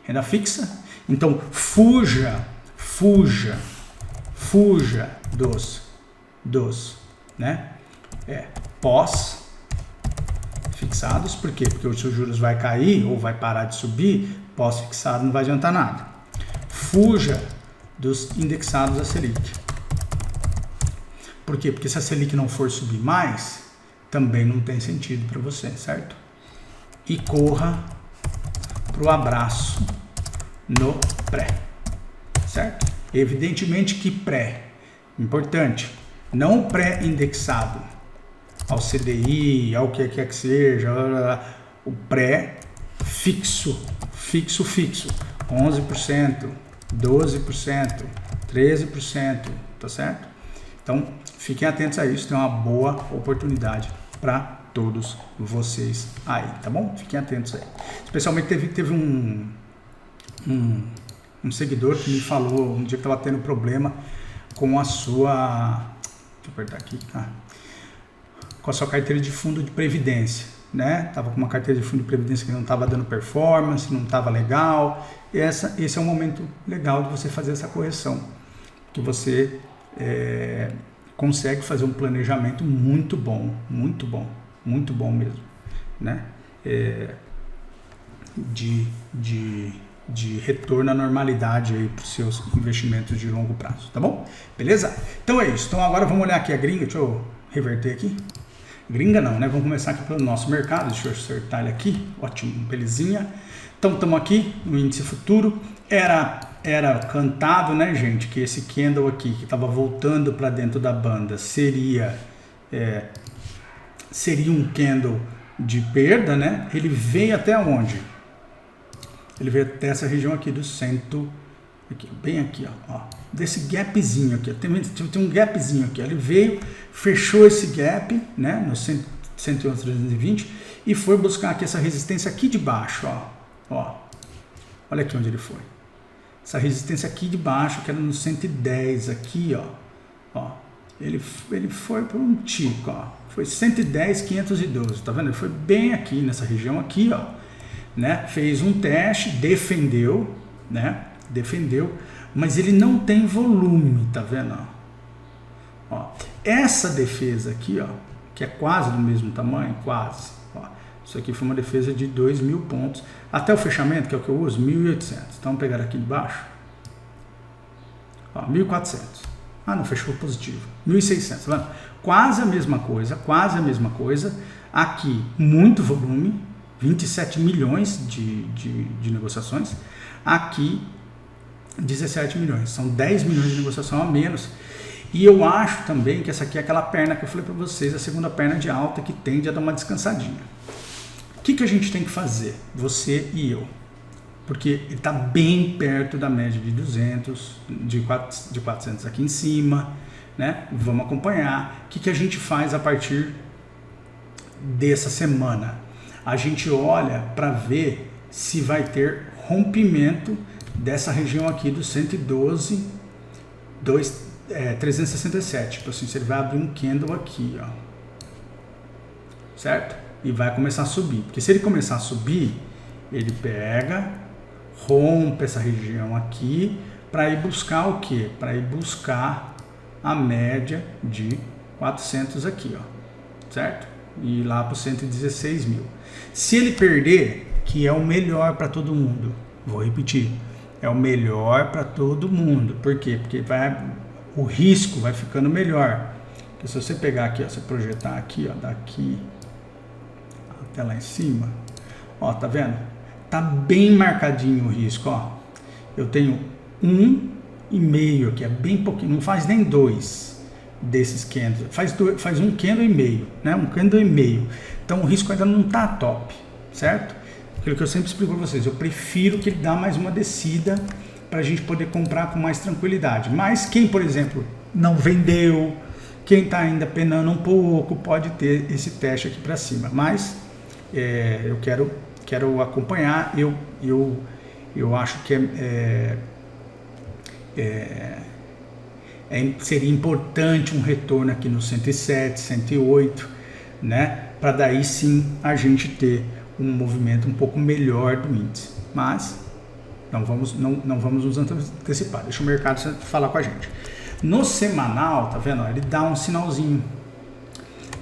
renda fixa. Então, fuja dos, né, pós fixados. Por quê? Porque os seus juros vai cair ou vai parar de subir, pós-fixado não vai adiantar nada. Fuja dos indexados a Selic. Por quê? Porque se a Selic não for subir mais, também não tem sentido para você, certo? E corra para o abraço no pré, certo? Evidentemente que pré, importante, não pré-indexado ao CDI, ao que quer que seja, o pré fixo, 11%, 12%, 13%, tá certo? Então, fiquem atentos a isso, tem uma boa oportunidade para todos vocês aí, tá bom? Fiquem atentos aí. Especialmente teve um seguidor que me falou um dia que estava tendo problema com a sua... Deixa eu apertar aqui, tá? Com a sua carteira de fundo de previdência, né? Tava com uma carteira de fundo de previdência que não estava dando performance, não estava legal. E esse é um momento legal de você fazer essa correção, que você consegue fazer um planejamento muito bom mesmo, né? De retorno à normalidade aí para os seus investimentos de longo prazo, tá bom? Beleza? Então é isso. Então agora vamos olhar aqui a gringa. Deixa eu reverter aqui. Gringa não, né? Vamos começar aqui pelo nosso mercado. Deixa eu acertar ele aqui. Ótimo, belezinha. Então estamos aqui no índice futuro. Era cantado, né, gente, que esse candle aqui que estava voltando para dentro da banda seria um candle de perda, né? Ele veio até onde? Ele veio até essa região aqui do cento, aqui, bem aqui, ó, desse gapzinho aqui, tem um gapzinho aqui, ele veio, fechou esse gap, né, no 111,320 e foi buscar aqui essa resistência aqui de baixo, ó, olha aqui onde ele foi, essa resistência aqui de baixo, que era no 110 aqui, ó, ele foi por um tico, ó, foi 110,512, tá vendo? Ele foi bem aqui nessa região aqui, ó, né? Fez um teste, defendeu, né? Defendeu, mas ele não tem volume, tá vendo? Ó, essa defesa aqui, ó, que é quase do mesmo tamanho, quase, ó, isso aqui foi uma defesa de 2.000 pontos, até o fechamento, que é o que eu uso, 1.800, então vamos pegar aqui de baixo, ó, 1.400, não, fechou positivo, 1.600, tá vendo? Quase a mesma coisa, aqui muito volume, 27 milhões de negociações, aqui 17 milhões, são 10 milhões de negociação a menos, e eu acho também que essa aqui é aquela perna que eu falei para vocês, a segunda perna de alta que tende a dar uma descansadinha. O que a gente tem que fazer, você e eu? Porque ele está bem perto da média de 200, de 400 aqui em cima, né? Vamos acompanhar. O que a gente faz a partir dessa semana? A gente olha para ver se vai ter rompimento dessa região aqui do 112,367. Tipo assim, você vai abrir um candle aqui, ó, certo? E vai começar a subir. Porque se ele começar a subir, ele pega, rompe essa região aqui para ir buscar o quê? Para ir buscar a média de 400 aqui, ó, certo? E ir lá para os 116 mil. Se ele perder, que é o melhor para todo mundo, vou repetir, é o melhor para todo mundo. Por quê? Porque o risco vai ficando melhor. Porque se você pegar aqui, ó, você projetar aqui, ó, daqui até lá em cima, ó, tá vendo? Tá bem marcadinho o risco, ó. Eu tenho 1,5 aqui, é bem pouquinho, não faz nem 2 desses candles, faz um candle e meio, né? Um candle e meio. Então o risco ainda não tá top, certo? Aquilo que eu sempre explico para vocês, eu prefiro que ele dá mais uma descida para a gente poder comprar com mais tranquilidade. Mas quem, por exemplo, não vendeu, quem está ainda penando um pouco, pode ter esse teste aqui para cima. Mas eu quero acompanhar. Eu acho que seria importante um retorno aqui no 107, 108, né? Para daí sim a gente ter um movimento um pouco melhor do índice. Mas não vamos nos antecipar. Deixa o mercado falar com a gente. No semanal, tá vendo? Ele dá um sinalzinho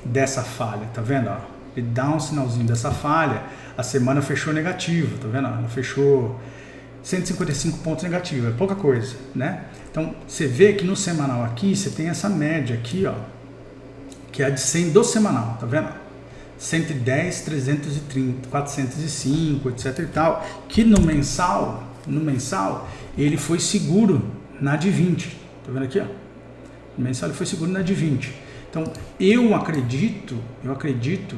dessa falha, tá vendo? Ele dá um sinalzinho dessa falha. A semana fechou negativo, tá vendo? Ela fechou 155 pontos negativo, é pouca coisa, né? Então, você vê que no semanal aqui, você tem essa média aqui, ó, que é a de 100 do semanal, tá vendo? 110, 330, 405, etc e tal, que no mensal, ele foi seguro na de 20, tá vendo aqui, ó? No mensal ele foi seguro na de 20. Então, eu acredito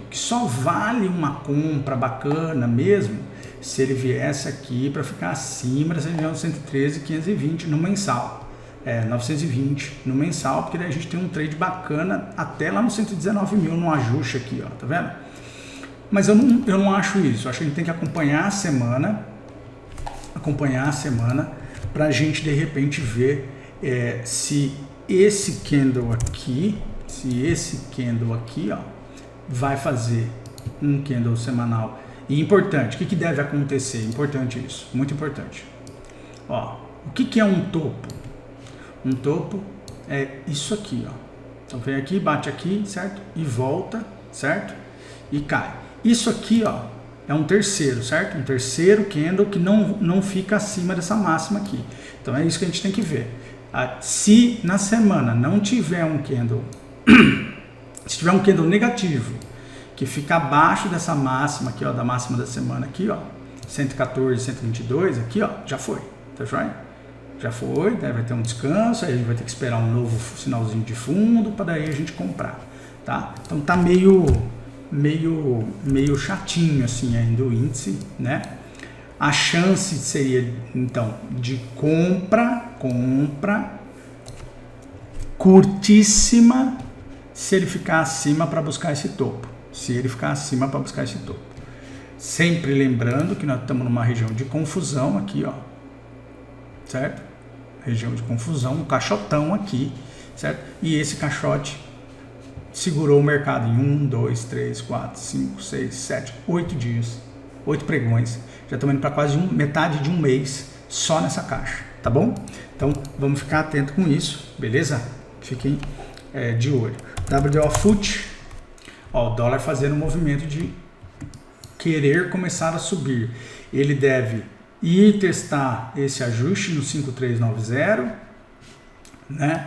que só vale uma compra bacana mesmo se ele viesse aqui para ficar acima dessa região de 113,520 no mensal. 920 no mensal, porque daí a gente tem um trade bacana até lá no 119 mil no ajuste aqui, ó, tá vendo? Mas eu não acho isso. Eu acho que a gente tem que acompanhar a semana para a gente de repente ver se esse candle aqui, ó, vai fazer um candle semanal. E importante, o que deve acontecer? Importante isso, muito importante. Ó, o que é um topo? Um topo é isso aqui, ó. Então vem aqui, bate aqui, certo? E volta, certo? E cai. Isso aqui, ó, é um terceiro, certo? Um terceiro candle que não fica acima dessa máxima aqui. Então é isso que a gente tem que ver. Se na semana não tiver um candle, se tiver um candle negativo, que fica abaixo dessa máxima aqui, ó, da máxima da semana aqui, ó, 114, 122, aqui, ó, já foi, tá joia? Já foi, daí vai ter um descanso, aí a gente vai ter que esperar um novo sinalzinho de fundo para daí a gente comprar, tá? Então tá meio chatinho assim ainda o índice, né? A chance seria então de compra curtíssima se ele ficar acima para buscar esse topo. Sempre lembrando que nós estamos numa região de confusão aqui, ó, certo? Região de confusão, um caixotão aqui, certo? E esse caixote segurou o mercado em 1, 2, 3, 4, 5, 6, 7, 8 dias, 8 pregões. Já estamos indo para quase metade de um mês só nessa caixa, tá bom? Então vamos ficar atento com isso, beleza? Fiquem de olho. WDO FUT, ó, o dólar fazendo um movimento de querer começar a subir. Ele deve ir testar esse ajuste no 5390, né?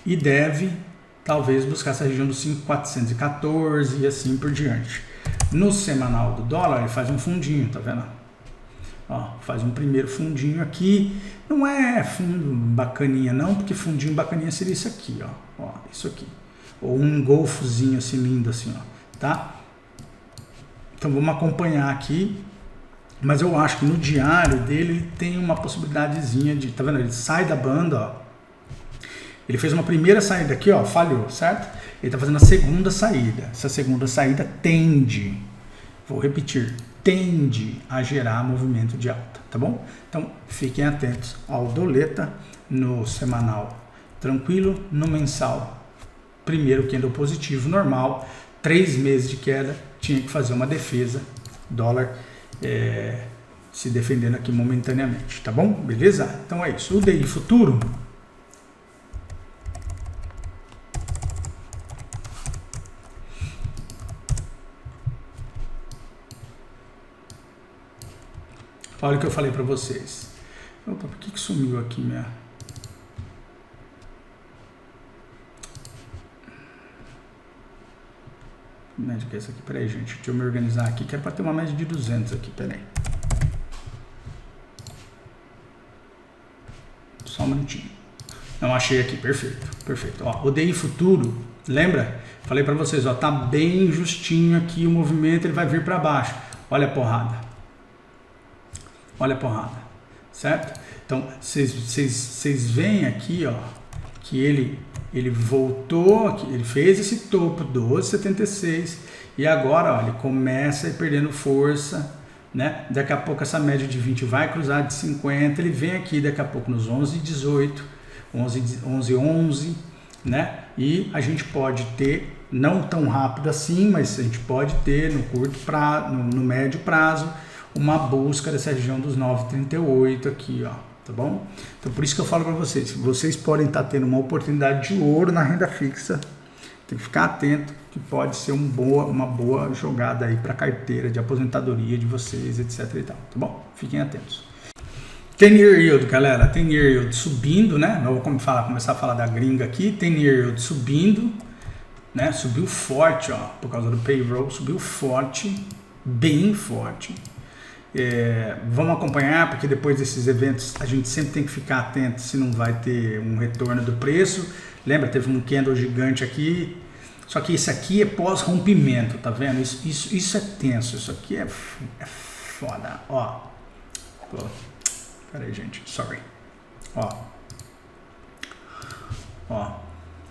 E deve talvez buscar essa região do 5.414 e assim por diante. No semanal do dólar ele faz um fundinho, tá vendo? Ó, faz um primeiro fundinho aqui. Não é fundo bacaninha não, porque fundinho bacaninha seria isso aqui, ó, isso aqui. Ou um golfozinho assim lindo assim, ó, tá? Então vamos acompanhar aqui. Mas eu acho que no diário dele tem uma possibilidadezinha de, tá vendo? Ele sai da banda, ó. Ele fez uma primeira saída aqui, ó, falhou, certo? Ele tá fazendo a segunda saída. Essa segunda saída tende, vou repetir, tende a gerar movimento de alta, tá bom? Então fiquem atentos ao Doleta no semanal tranquilo, no mensal primeiro candle positivo normal, 3 meses de queda, tinha que fazer uma defesa, dólar se defendendo aqui momentaneamente, tá bom? Beleza? Então é isso. O DI futuro, olha o que eu falei para vocês. Opa, por que sumiu aqui minha... média que é essa aqui? Peraí, gente, deixa eu me organizar aqui, que era para ter uma média de 200 aqui, peraí. Só um minutinho. Não, achei aqui, perfeito, perfeito. Ó, o DI futuro, lembra? Falei para vocês, ó, tá bem justinho aqui o movimento, ele vai vir para baixo. Olha a porrada. Olha a porrada. certo? Então, vocês veem aqui, ó, que ele voltou aqui, ele fez esse topo 12,76 e agora, ó, ele começa a ir perdendo força, né? Daqui a pouco essa média de 20 vai cruzar de 50, ele vem aqui daqui a pouco nos 11,18, 11,11, né? E a gente pode ter, não tão rápido assim, mas a gente pode ter no curto prazo, no médio prazo, uma busca dessa região dos 9,38 aqui, ó, tá bom? Então por isso que eu falo para vocês podem estar tendo uma oportunidade de ouro na renda fixa, tem que ficar atento que pode ser uma boa jogada aí para carteira de aposentadoria de vocês, etc e tal, tá bom? Fiquem atentos. 10-year yield, galera, 10-year yield subindo, né? Eu vou começar a falar da gringa aqui, 10-year yield subindo, né? Subiu forte, ó, por causa do payroll, subiu forte, bem forte. Vamos acompanhar, porque depois desses eventos a gente sempre tem que ficar atento se não vai ter um retorno do preço. Lembra, teve um candle gigante aqui, só que esse aqui é pós-rompimento, tá vendo? Isso é tenso, isso aqui é foda, ó. Pera aí, gente, sorry. Ó.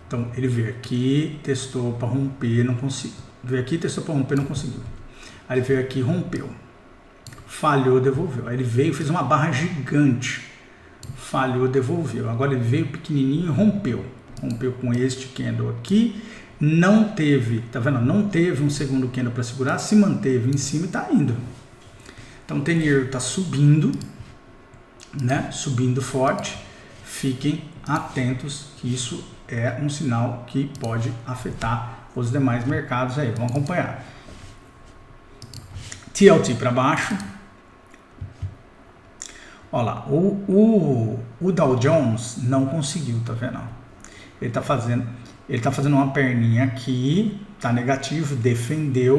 Então ele veio aqui, testou para romper, não conseguiu. Veio aqui, testou para romper, não conseguiu. Aí ele veio aqui, rompeu. Falhou, devolveu. Aí ele veio, fez uma barra gigante. Falhou, devolveu. Agora ele veio pequenininho e rompeu. Rompeu com este candle aqui. Não teve, tá vendo? Não teve um segundo candle para segurar. Se manteve em cima e tá indo. Então o 10-year tá subindo, né? Subindo forte. Fiquem atentos que isso é um sinal que pode afetar os demais mercados aí. Vamos acompanhar. TLT para baixo. Olha lá, o Dow Jones não conseguiu, tá vendo? Ele tá fazendo uma perninha aqui, tá negativo, defendeu.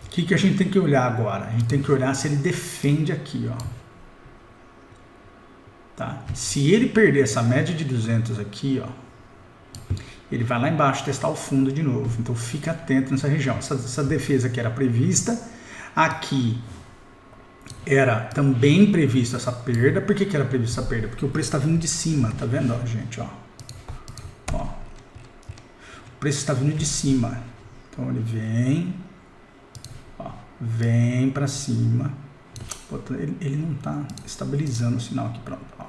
O que a gente tem que olhar agora? A gente tem que olhar se ele defende aqui, ó. Tá? Se ele perder essa média de 200 aqui, ó, ele vai lá embaixo testar o fundo de novo. Então fica atento nessa região. Essa defesa que era prevista, aqui era também prevista essa perda. Por que era prevista essa perda? Porque o preço está vindo de cima, tá vendo, ó, gente? Ó. O preço está vindo de cima. Então ele vem, ó, vem para cima. Ele não está estabilizando o sinal aqui, pronto. Ó.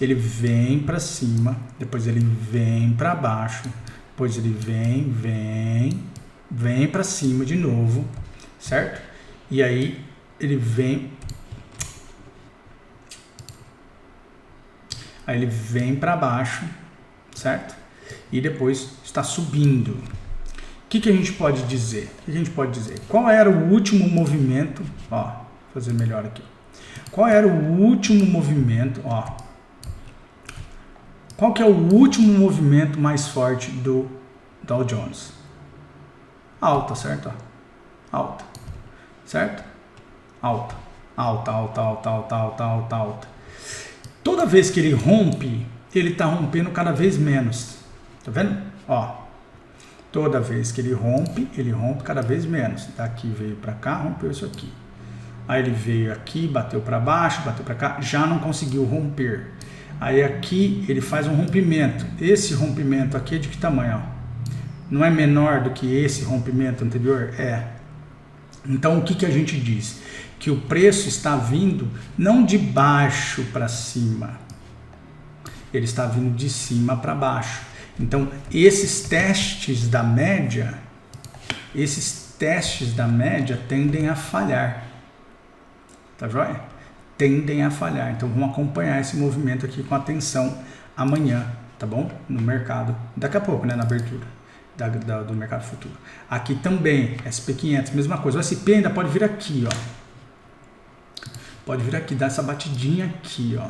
Ele vem para cima, depois ele vem para baixo, depois ele vem para cima de novo, certo? E aí ele vem, para baixo, certo? E depois está subindo. O que a gente pode dizer? Qual era o último movimento? Ó, vou fazer melhor aqui. Qual era o último movimento? Ó, qual que é o último movimento mais forte do Dow Jones? Alta, certo? Alta, certo? Alta. Toda vez que ele rompe, ele está rompendo cada vez menos. Tá vendo? Ó, toda vez que ele rompe cada vez menos. Daqui veio para cá, rompeu isso aqui. Aí ele veio aqui, bateu para baixo, bateu para cá, já não conseguiu romper. Aí aqui ele faz um rompimento. Esse rompimento aqui é de que tamanho? Ó? Não é menor do que esse rompimento anterior? É. Então o que a gente diz? Que o preço está vindo não de baixo para cima, ele está vindo de cima para baixo. Então esses testes da média tendem a falhar, tá joia? Tendem a falhar. Então vamos acompanhar esse movimento aqui com atenção amanhã, tá bom? No mercado, daqui a pouco, né, na abertura do mercado futuro. Aqui também, SP500, mesma coisa. O SP ainda pode vir aqui, ó. Pode vir aqui, dar essa batidinha aqui, ó.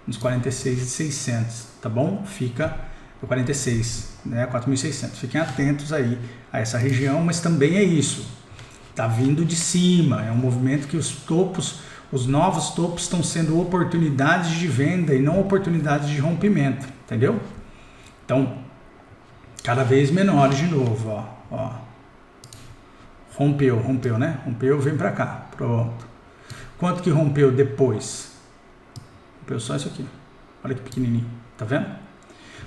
Nos 46.600, tá bom? Fica no 46, né? 4.600. Fiquem atentos aí a essa região, mas também é isso. Tá vindo de cima. É um movimento que os novos topos estão sendo oportunidades de venda e não oportunidades de rompimento, entendeu? Então, cada vez menores de novo, ó. Rompeu, né? Rompeu, vem para cá. Pronto. Quanto que rompeu depois? rompeu só isso aqui. Olha que pequenininho, tá vendo?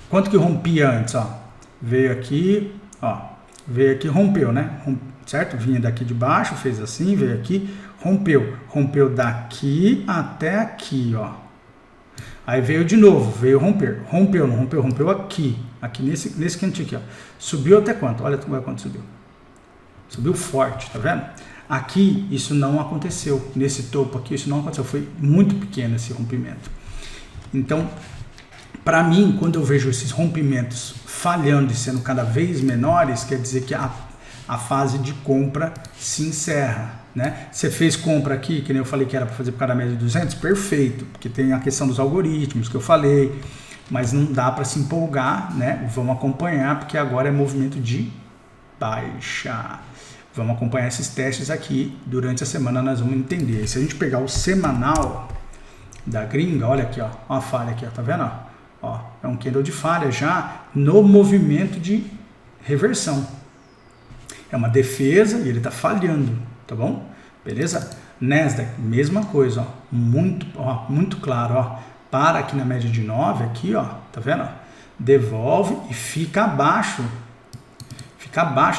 Quanto que rompia antes, ó? Veio aqui, ó. Veio aqui, rompeu, né? Certo? Vinha daqui de baixo, fez assim, veio aqui, rompeu. Rompeu daqui até aqui, ó. Aí veio de novo, veio romper. Rompeu, não rompeu, rompeu aqui. Aqui nesse cantinho aqui, ó. Subiu até quanto? Olha quanto subiu. Subiu forte, tá vendo? Aqui, isso não aconteceu. Nesse topo aqui, isso não aconteceu. Foi muito pequeno esse rompimento. Então, para mim, quando eu vejo esses rompimentos falhando e sendo cada vez menores, quer dizer que a fase de compra se encerra, né? Você fez compra aqui, que nem eu falei que era para fazer por cada média de 200, perfeito, porque tem a questão dos algoritmos que eu falei, mas não dá para se empolgar, né? Vamos acompanhar, porque agora é movimento de baixa. Vamos acompanhar esses testes aqui, durante a semana nós vamos entender. Se a gente pegar o semanal da gringa, olha aqui, ó a falha aqui, ó, tá vendo? Ó, é um candle de falha já no movimento de reversão. É uma defesa e ele está falhando, tá bom? Beleza? Nasdaq, mesma coisa, ó, muito claro, ó. Para aqui na média de 9, aqui, ó, tá vendo? Devolve e fica abaixo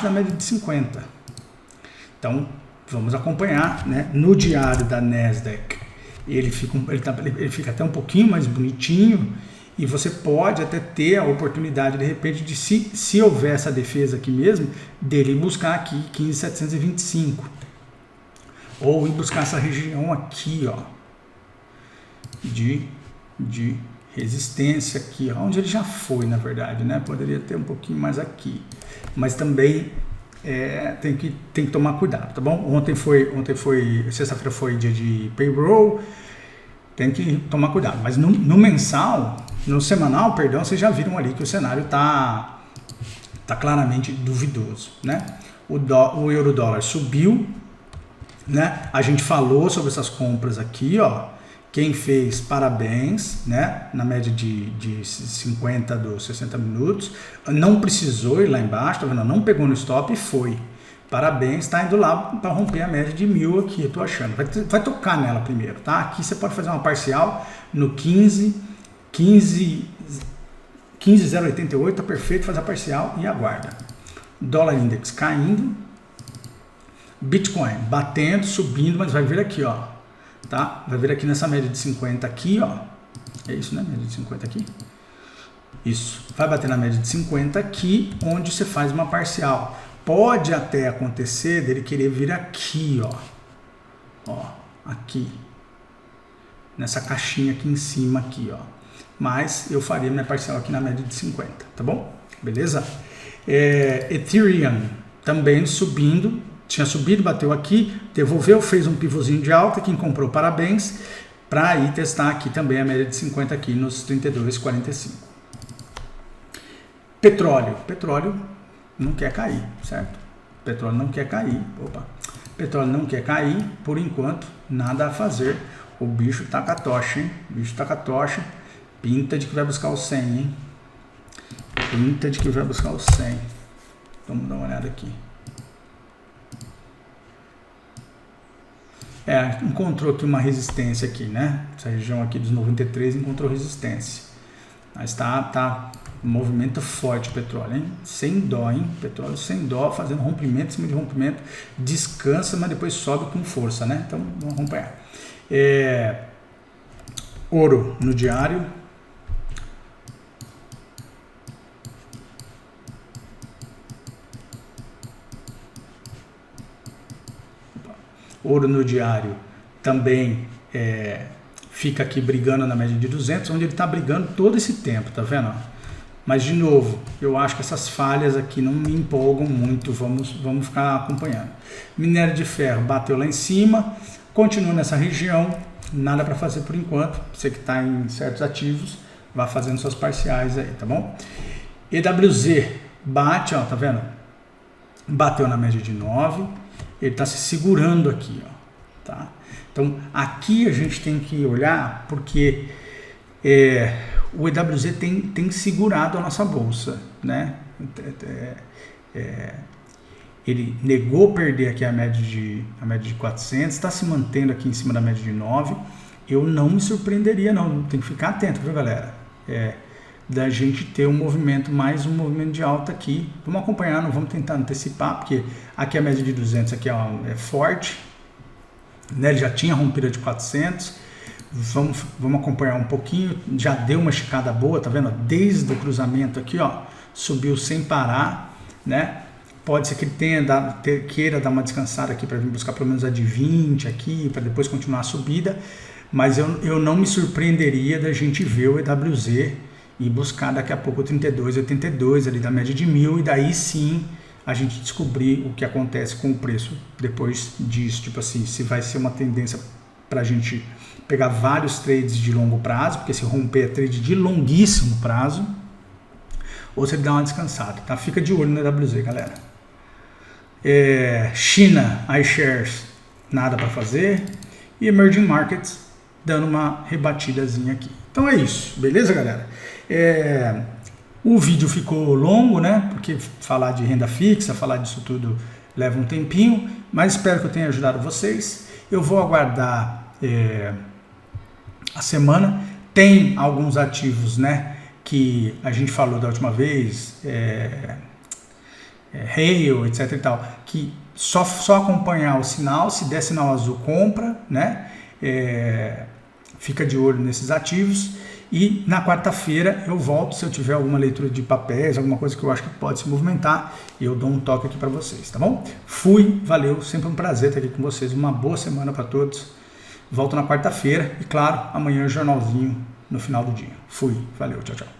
da média de 50. Então, vamos acompanhar, né? No diário da Nasdaq, ele fica até um pouquinho mais bonitinho. E você pode até ter a oportunidade, de repente, de se houver essa defesa aqui mesmo, dele buscar aqui 15.725. Ou ir buscar essa região aqui, ó, de resistência aqui, ó, onde ele já foi, na verdade, né? Poderia ter um pouquinho mais aqui. Mas também tem que tomar cuidado, tá bom? Ontem foi sexta-feira foi dia de payroll, tem que tomar cuidado. Mas no semanal, perdão, vocês já viram ali que o cenário tá claramente duvidoso, né? O euro-dólar subiu, né? A gente falou sobre essas compras aqui, ó. Quem fez, parabéns, né? Na média de 50 dos 60 minutos. Não precisou ir lá embaixo, tá vendo? Não pegou no stop e foi. Parabéns, tá indo lá para romper a média de 1000 aqui, eu tô achando. Vai tocar nela primeiro, tá? Aqui você pode fazer uma parcial no 15.088, tá perfeito, faz a parcial e aguarda. Dólar index caindo. Bitcoin batendo, subindo, mas vai vir aqui, ó. Tá? Vai vir aqui nessa média de 50 aqui, ó. É isso, né? Média de 50 aqui. Isso. Vai bater na média de 50 aqui, onde você faz uma parcial. Pode até acontecer dele querer vir aqui, ó. Ó, aqui. Nessa caixinha aqui em cima, aqui, ó. Mas eu faria minha parcial aqui na média de 50, tá bom? Beleza? Ethereum também subindo. Tinha subido, bateu aqui, devolveu, fez um pivôzinho de alta. Quem comprou, parabéns. Para ir testar aqui também a média de 50 aqui nos 32,45. Petróleo não quer cair, certo? Petróleo não quer cair. Opa. Petróleo não quer cair, por enquanto, nada a fazer. O bicho tá com a tocha, hein? O bicho tá com a tocha. Pinta de que vai buscar o 100, hein? Pinta de que vai buscar o 100. Vamos dar uma olhada aqui. Encontrou aqui uma resistência aqui, né? Essa região aqui dos 93 encontrou resistência. Mas tá movimento forte o petróleo, hein? Sem dó, hein? Petróleo sem dó, fazendo rompimento em cima de rompimento. Descansa, mas depois sobe com força, né? Então, vamos acompanhar. Ouro no diário. Ouro no diário também fica aqui brigando na média de 200, onde ele está brigando todo esse tempo, tá vendo? Mas, de novo, eu acho que essas falhas aqui não me empolgam muito, vamos ficar acompanhando. Minério de ferro bateu lá em cima, continua nessa região, nada para fazer por enquanto. Você que está em certos ativos, vá fazendo suas parciais aí, tá bom? EWZ bate, ó, tá vendo? Bateu na média de 9. Ele está se segurando aqui, ó, tá? Então, aqui a gente tem que olhar porque o EWZ tem segurado a nossa bolsa, né? Ele negou perder aqui a média de 400, está se mantendo aqui em cima da média de 9 eu não me surpreenderia não, tem que ficar atento, viu galera? Da gente ter um movimento de alta aqui. Vamos acompanhar, não vamos tentar antecipar, porque aqui a média de 200 aqui é forte, né? Ele já tinha rompido de 400, vamos acompanhar um pouquinho, já deu uma esticada boa, tá vendo? Desde o cruzamento aqui, ó, subiu sem parar, né? Pode ser que ele queira dar uma descansada aqui para vir buscar pelo menos a de 20 aqui, para depois continuar a subida, mas eu não me surpreenderia da gente ver o EWZ e buscar daqui a pouco o 32,82 ali da média de 1.000 e daí sim a gente descobrir o que acontece com o preço depois disso, tipo assim, se vai ser uma tendência para a gente pegar vários trades de longo prazo, porque se romper é trade de longuíssimo prazo, ou se ele dá uma descansada, tá? Fica de olho no EWZ, galera. China, iShares, nada para fazer, e Emerging Markets dando uma rebatidazinha aqui. Então é isso, beleza, galera? O vídeo ficou longo, né? Porque falar de renda fixa, falar disso tudo leva um tempinho, mas espero que eu tenha ajudado vocês. Eu vou aguardar a semana. Tem alguns ativos, né, que a gente falou da última vez, Rail, etc e tal, que só acompanhar o sinal, se der sinal azul, compra, né? Fica de olho nesses ativos. E na quarta-feira eu volto, se eu tiver alguma leitura de papéis, alguma coisa que eu acho que pode se movimentar, eu dou um toque aqui para vocês, tá bom? Fui, valeu, sempre um prazer estar aqui com vocês, uma boa semana para todos. Volto na quarta-feira e claro, amanhã jornalzinho no final do dia. Fui, valeu, tchau, tchau.